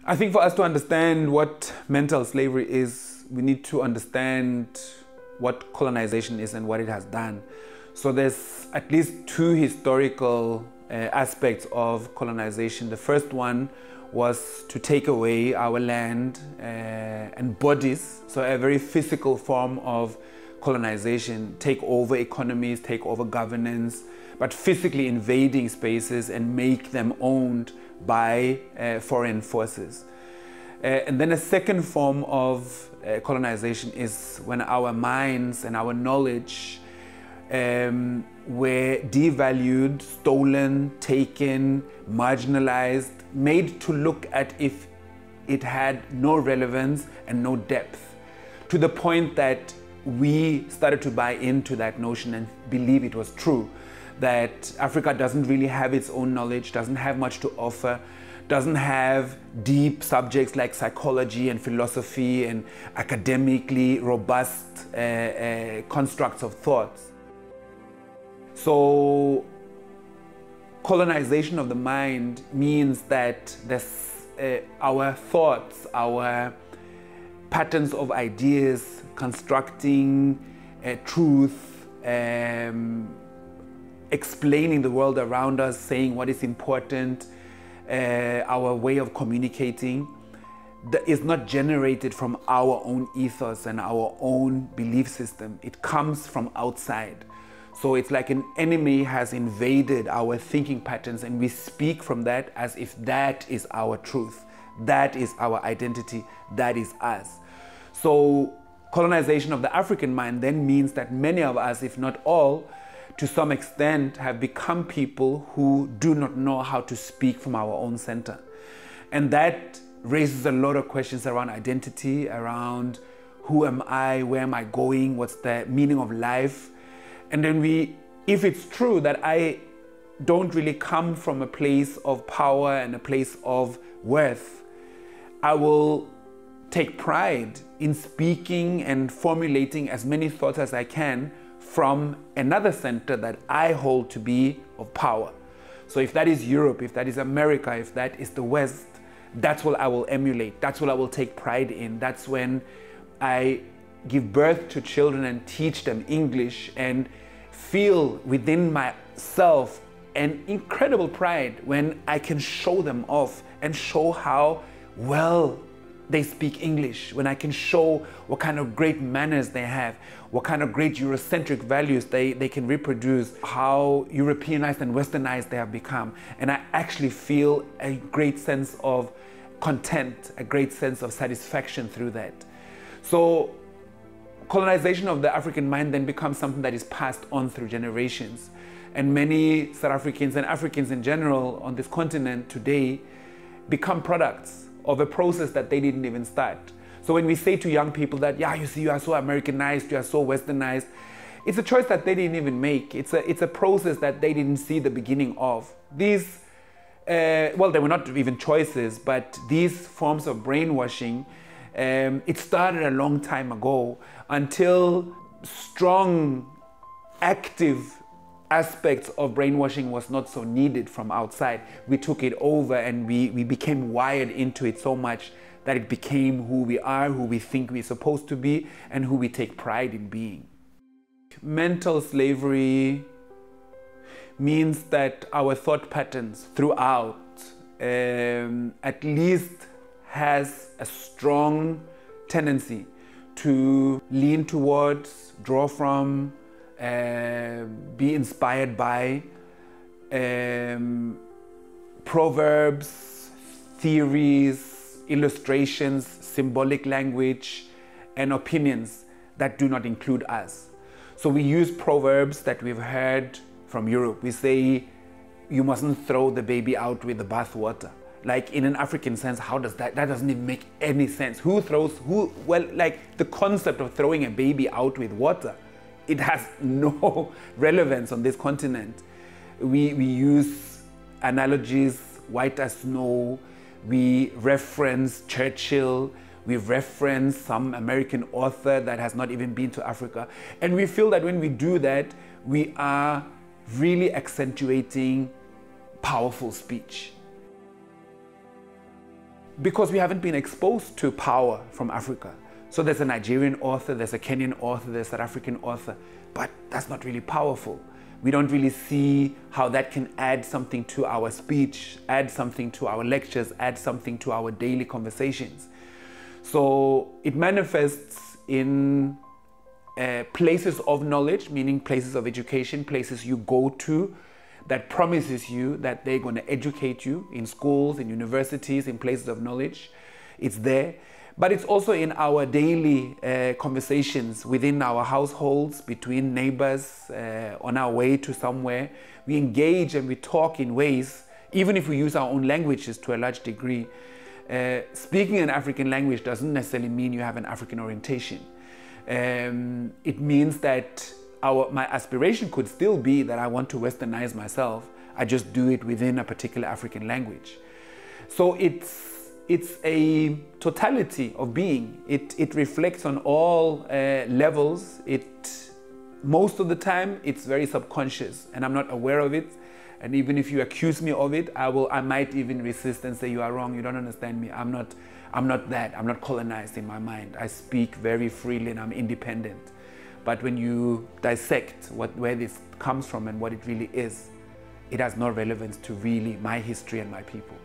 I think for us to understand what mental slavery is, we need to understand what colonization is and what it has done. So there's at least two historical aspects of colonization. The first one was to take away our land and bodies, so a very physical form of colonization, take over economies, take over governance, but physically invading spaces and make them owned by foreign forces. And then a second form of colonization is when our minds and our knowledge were devalued, stolen, taken, marginalized, made to look at if it had no relevance and no depth, to the point that we started to buy into that notion and believe it was true, that Africa doesn't really have its own knowledge, doesn't have much to offer, doesn't have deep subjects like psychology and philosophy and academically robust constructs of thoughts. So colonization of the mind means that our thoughts, our patterns of ideas, constructing truth, explaining the world around us, saying what is important, our way of communicating, that is not generated from our own ethos and our own belief system. It comes from outside. So it's like an enemy has invaded our thinking patterns, and we speak from that as if that is our truth, that is our identity, that is us. So colonization of the African mind then means that many of us, if not all, to some extent have become people who do not know how to speak from our own center. And that raises a lot of questions around identity, around who am I, where am I going, what's the meaning of life. And then if it's true that I don't really come from a place of power and a place of worth, I will take pride in speaking and formulating as many thoughts as I can from another center that I hold to be of power. So if that is Europe, if that is America, if that is the West, that's what I will emulate. That's what I will take pride in. That's when I give birth to children and teach them English and feel within myself an incredible pride when I can show them off and show how well they speak English, when I can show what kind of great manners they have, what kind of great Eurocentric values they can reproduce, how Europeanized and Westernized they have become. And I actually feel a great sense of content, a great sense of satisfaction through that. So colonization of the African mind then becomes something that is passed on through generations. And many South Africans and Africans in general on this continent today become products of a process that they didn't even start. So when we say to young people that, yeah, you see, you are so Americanized, you are so Westernized, it's a choice that they didn't even make. It's a process that they didn't see the beginning of. These, well, they were not even choices, but these forms of brainwashing, it started a long time ago until strong, active aspects of brainwashing was not so needed from outside. We took it over and we became wired into it so much that it became who we are, who we think we're supposed to be, and who we take pride in being. Mental slavery means that our thought patterns throughout at least has a strong tendency to lean towards, draw from, be inspired by proverbs, theories, illustrations, symbolic language, and opinions that do not include us. So we use proverbs that we've heard from Europe. We say, you mustn't throw the baby out with the bathwater. Like in an African sense, how does that doesn't even make any sense. Well, like the concept of throwing a baby out with water, it has no relevance on this continent. We use analogies, white as snow, we reference Churchill, we reference some American author that has not even been to Africa. And we feel that when we do that, we are really accentuating powerful speech. because we haven't been exposed to power from Africa. So there's a Nigerian author, there's a Kenyan author, there's a South African author, but that's not really powerful. We don't really see how that can add something to our speech, add something to our lectures, add something to our daily conversations. So it manifests in places of knowledge, meaning places of education, places you go to that promises you that they're going to educate you in schools, in universities, in places of knowledge. It's there. But it's also in our daily conversations within our households, between neighbors, on our way to somewhere. We engage and we talk in ways, even if we use our own languages to a large degree. Speaking an African language doesn't necessarily mean you have an African orientation. It means that my aspiration could still be that I want to Westernize myself. I just do it within a particular African language. So it's a totality of being. It reflects on all levels. Most of the time, it's very subconscious and I'm not aware of it. And even if you accuse me of it, I might even resist and say, you are wrong, you don't understand me. I'm not that. I'm not colonized in my mind. I speak very freely and I'm independent. But when you dissect where this comes from and what it really is, it has no relevance to really my history and my people.